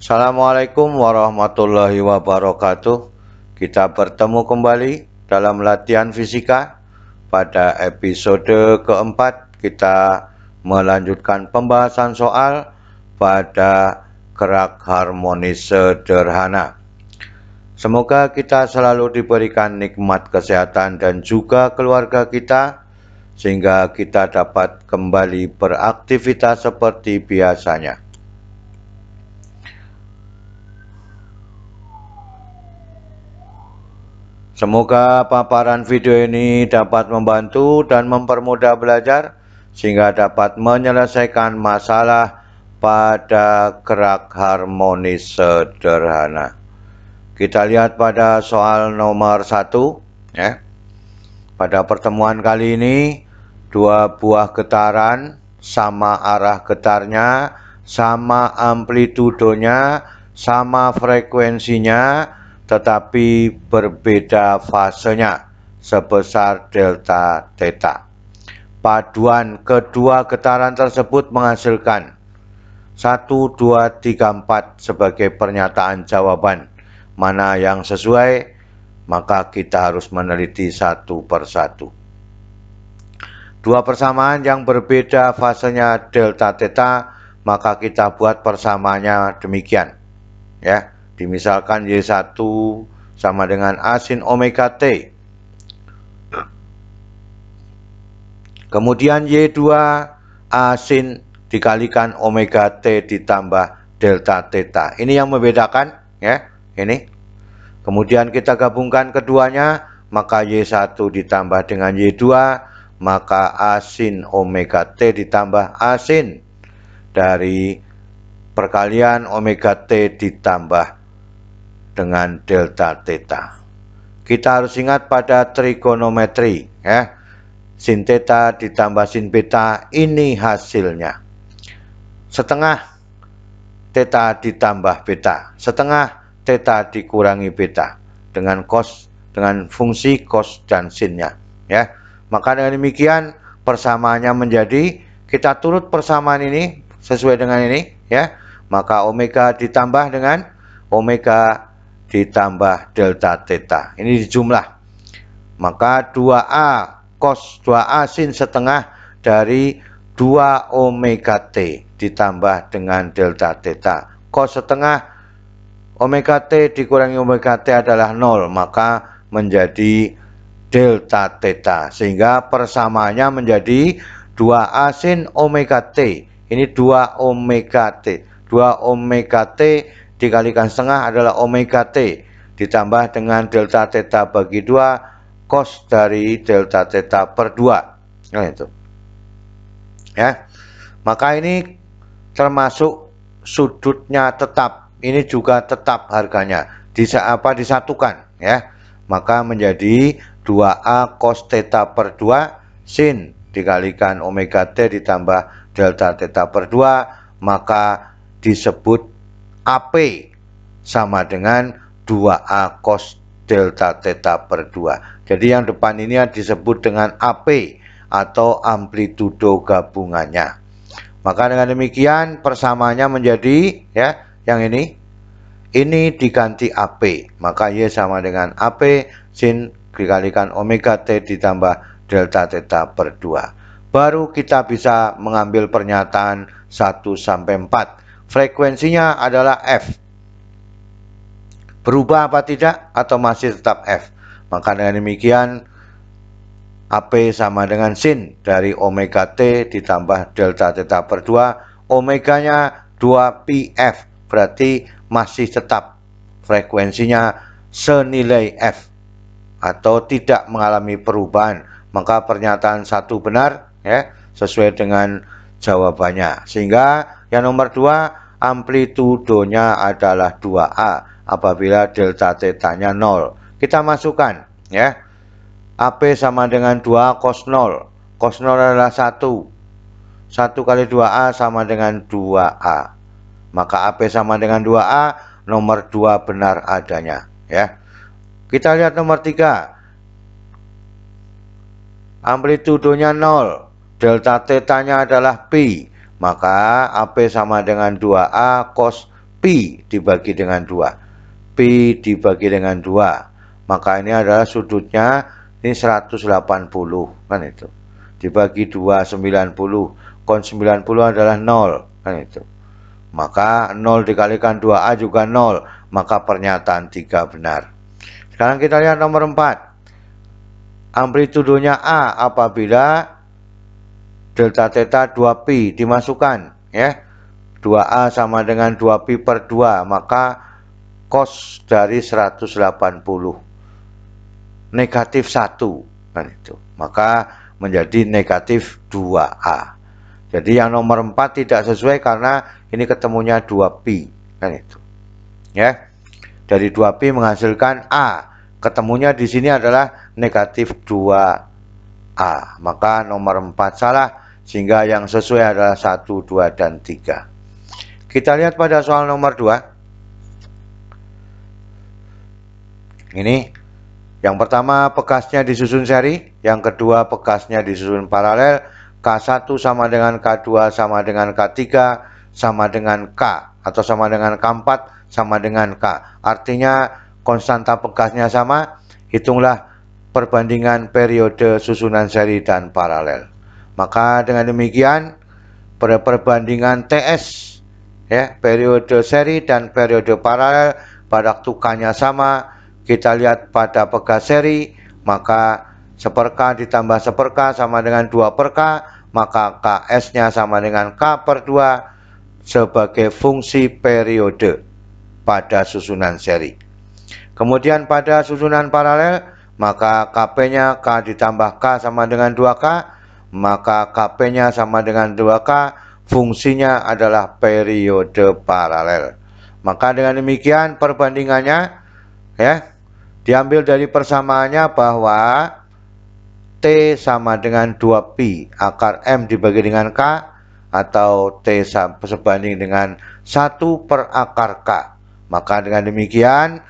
Assalamualaikum warahmatullahi wabarakatuh. Kita bertemu kembali dalam latihan fisika. Pada episode keempat, kita melanjutkan pembahasan soal pada gerak harmonis sederhana. Semoga kita selalu diberikan nikmat kesehatan dan juga keluarga kita, sehingga kita dapat kembali beraktivitas seperti biasanya. Semoga paparan video ini dapat membantu dan mempermudah belajar sehingga dapat menyelesaikan masalah pada gerak harmonis sederhana. Kita lihat pada soal nomor 1 ya. Pada pertemuan kali ini, dua buah getaran sama arah getarnya, sama amplitudonya, sama frekuensinya, tetapi berbeda fasenya sebesar delta theta. Paduan kedua getaran tersebut menghasilkan 1, 2, 3, 4 sebagai pernyataan jawaban. Mana yang sesuai, maka kita harus meneliti satu persatu. Dua persamaan yang berbeda fasenya delta theta, maka kita buat persamaannya demikian. Ya. Dimisalkan Y1 sama dengan A sin omega T. Kemudian Y2 A sin dikalikan omega T ditambah delta theta. Ini yang membedakan ya, ini. Kemudian kita gabungkan keduanya, maka Y1 ditambah dengan Y2, maka A sin omega T ditambah A sin dari perkalian omega T ditambah dengan delta theta. Kita harus ingat pada trigonometri ya. Sin theta ditambah sin beta, ini hasilnya. Setengah theta ditambah beta, setengah theta dikurangi beta dengan fungsi cos dan sinnya ya. Maka dengan demikian persamaannya menjadi, kita turut persamaan ini sesuai dengan ini ya. Maka omega ditambah dengan omega ditambah delta theta. Ini dijumlah. Maka 2A cos 2A sin setengah dari 2 omega T ditambah dengan delta theta. Cos setengah omega T dikurangi omega T adalah 0, maka menjadi delta theta. Sehingga persamaannya menjadi 2A sin omega T. Ini 2 omega T. 2 omega T dikalikan setengah adalah omega T ditambah dengan delta theta bagi 2 cos dari delta theta per 2. Nah itu. Ya. Maka ini termasuk sudutnya tetap. Ini juga tetap harganya. Disatukan ya. Maka menjadi 2A cos theta per 2 sin dikalikan omega T ditambah delta theta per 2, maka disebut AP sama dengan 2A cos delta theta per 2. Jadi yang depan ini disebut dengan AP atau amplitudo gabungannya. Maka dengan demikian persamaannya menjadi ya, yang ini diganti AP. Maka Y sama dengan AP sin dikalikan omega T ditambah delta theta per 2. Baru kita bisa mengambil pernyataan 1 sampai 4. Frekuensinya adalah F. Berubah apa tidak atau masih tetap F? Maka dengan demikian AP sama dengan sin dari omega T ditambah delta theta per 2. Omeganya 2πf, berarti masih tetap frekuensinya senilai F atau tidak mengalami perubahan. Maka pernyataan 1 benar ya, sesuai dengan jawabannya. Sehingga yang nomor 2, amplitudonya adalah 2A apabila delta theta-nya 0. Kita masukkan ya. AP sama dengan 2 cos 0. Cos 0 adalah 1. 1 kali 2A sama dengan 2A. Maka AP sama dengan 2A, nomor 2 benar adanya ya. Kita lihat nomor 3. Amplitudonya 0. Delta theta-nya adalah pi. Maka AP sama dengan 2A cos pi dibagi dengan 2. Pi dibagi dengan 2. Maka ini adalah sudutnya ini 180 kan itu. Dibagi 2 90. Kon 90 adalah 0 kan itu. Maka 0 dikalikan 2A juga 0. Maka pernyataan 3 benar. Sekarang kita lihat nomor 4. Amplitudonya A apabila delta theta 2pi dimasukkan ya. 2A sama dengan 2pi per 2, maka cos dari 180 negatif 1 kan itu. Maka menjadi negatif 2A. Jadi yang nomor 4 tidak sesuai karena ini ketemunya 2pi kan itu. Ya. Dari 2pi menghasilkan A. Ketemunya di sini adalah negatif 2A. Maka nomor 4 salah, sehingga yang sesuai adalah 1, 2, dan 3. Kita lihat pada soal nomor 2. Ini yang pertama pekasnya disusun seri, yang kedua pekasnya disusun paralel, K1 sama dengan K2 sama dengan K3 sama dengan K, atau sama dengan K4 sama dengan K. Artinya konstanta pekasnya sama, hitunglah perbandingan periode susunan seri dan paralel. Maka dengan demikian pada perbandingan TS ya, periode seri dan periode paralel pada waktu K-nya sama, kita lihat pada pegas seri, maka 1/K ditambah 1/K sama dengan 2/K, maka KS-nya sama dengan K per 2 sebagai fungsi periode pada susunan seri. Kemudian pada susunan paralel, maka KP-nya K ditambah K sama dengan 2K, maka KP-nya sama dengan 2K, fungsinya adalah periode paralel. Maka dengan demikian perbandingannya ya, diambil dari persamaannya bahwa T sama dengan 2pi akar M dibagi dengan K, atau T sebanding dengan 1 per akar K. Maka dengan demikian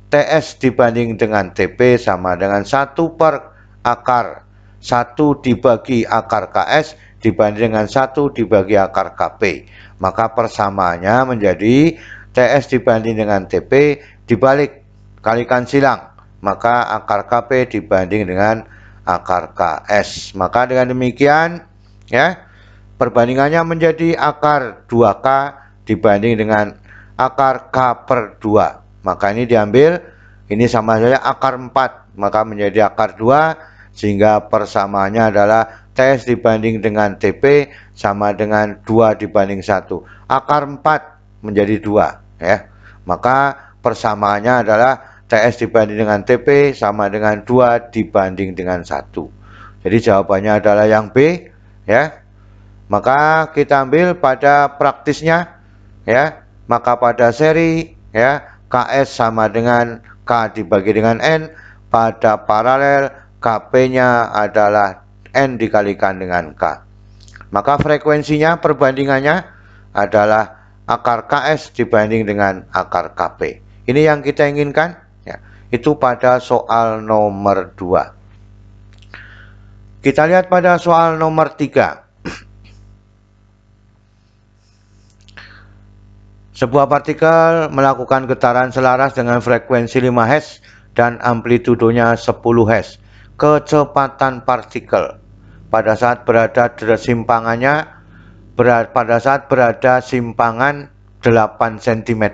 TS dibanding dengan TP sama dengan 1 per akar 1 dibagi akar KS dibanding dengan 1 dibagi akar KP. Maka persamaannya menjadi TS dibanding dengan TP dibalik, kalikan silang. Maka akar KP dibanding dengan akar KS. Maka dengan demikian ya, perbandingannya menjadi akar 2K dibanding dengan akar K per 2. Maka ini diambil, ini sama saja akar 4, maka menjadi akar 2, sehingga persamaannya adalah TS dibanding dengan TP sama dengan 2 dibanding 1. Akar 4 menjadi 2 ya. Maka persamaannya adalah TS dibanding dengan TP sama dengan 2 dibanding dengan 1. Jadi jawabannya adalah yang B ya. Maka kita ambil pada praktisnya ya. Maka pada seri ya, KS sama dengan K dibagi dengan N. Pada paralel KP-nya adalah N dikalikan dengan K. Maka frekuensinya perbandingannya adalah akar KS dibanding dengan akar KP. Ini yang kita inginkan ya. Itu pada soal nomor 2. Kita lihat pada soal nomor 3. Sebuah partikel melakukan getaran selaras dengan frekuensi 5 Hz dan amplitudonya 10 Hz. Kecepatan partikel pada saat berada simpangan 8 cm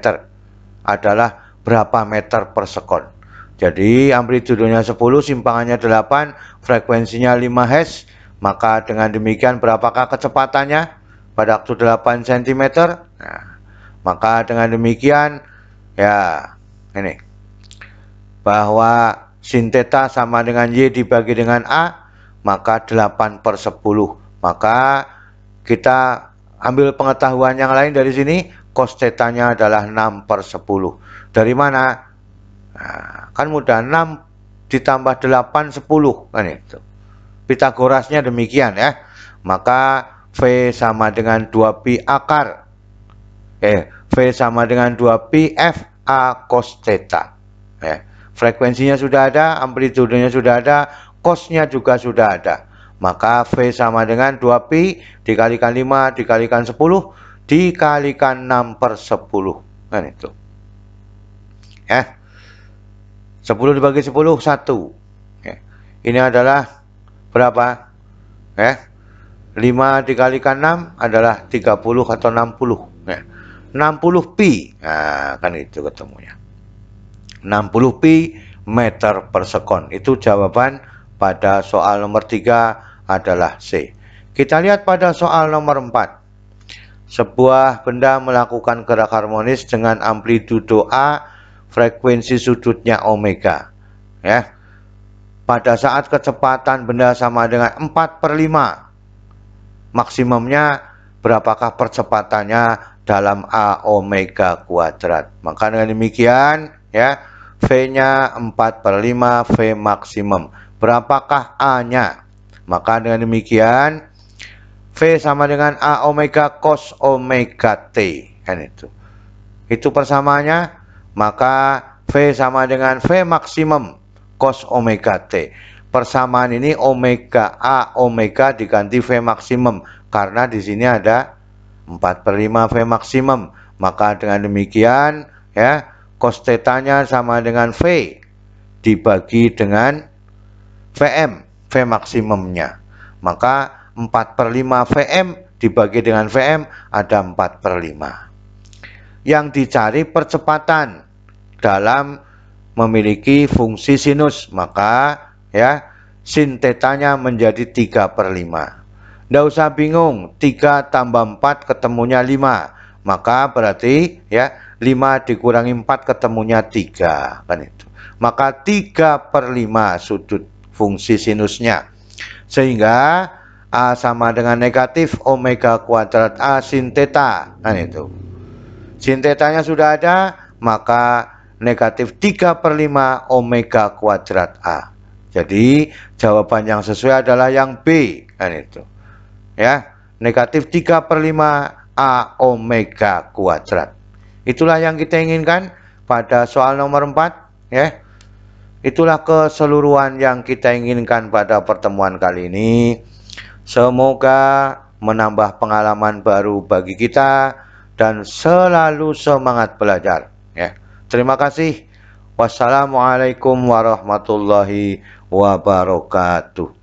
adalah berapa meter per sekon. Jadi amplitudonya 10, simpangannya 8, frekuensinya 5 Hz. Maka dengan demikian berapakah kecepatannya pada waktu 8 cm? Nah, maka dengan demikian ya, ini bahwa sin theta sama dengan Y dibagi dengan A, maka 8/10. Maka kita ambil pengetahuan yang lain dari sini, cos theta-nya adalah 6/10. Dari mana? Nah, kan mudah, 6 ditambah 8 10 kan itu. Pitagorasnya demikian ya. Maka V sama dengan 2pi akar V sama dengan 2pi F A cos theta ya. Frekuensinya sudah ada, amplitudenya sudah ada, cosnya juga sudah ada. Maka V sama dengan 2pi dikalikan 5 dikalikan 10 dikalikan 6/10. Kan itu. 10 dibagi 10, 1. Ini adalah berapa? 5 dikalikan 6 adalah 30 atau 60. 60 pi. Nah, kan itu ketemunya. 60 pi meter per sekon. Itu jawaban pada soal nomor 3 adalah C. Kita lihat pada soal nomor 4. Sebuah benda melakukan gerak harmonis dengan amplitudo A, frekuensi sudutnya omega. Pada saat kecepatan benda sama dengan 4/5, maksimumnya berapakah percepatannya dalam A omega kuadrat. Maka dengan demikian, V-nya 4/5 V maksimum. Berapakah A-nya? Maka dengan demikian, V sama dengan A omega cos omega T. Kan itu. Itu persamaannya. Maka V sama dengan V maksimum cos omega T. Persamaan ini omega A omega diganti V maksimum. Karena di sini ada 4/5 V maksimum. Maka dengan demikian, cos θ-nya sama dengan V dibagi dengan Vm, V maksimumnya. Maka 4/5 Vm dibagi dengan Vm ada 4/5. Yang dicari percepatan dalam memiliki fungsi sinus. Maka sin θ-nya menjadi 3/5. Nggak usah bingung, 3 tambah 4 ketemunya 5. Maka berarti 5 dikurangi 4 ketemunya 3. Kan itu. Maka 3/5 sudut fungsi sinusnya. Sehingga A sama dengan negatif omega kuadrat A sin θ. Kan itu. Sin θ-nya sudah ada, maka negatif 3/5 omega kuadrat A. Jadi jawaban yang sesuai adalah yang B. Kan itu. Negatif 3/5 A omega kuadrat. Itulah yang kita inginkan pada soal nomor 4. Itulah keseluruhan yang kita inginkan pada pertemuan kali ini. Semoga menambah pengalaman baru bagi kita dan selalu semangat belajar. Terima kasih. Wassalamualaikum warahmatullahi wabarakatuh.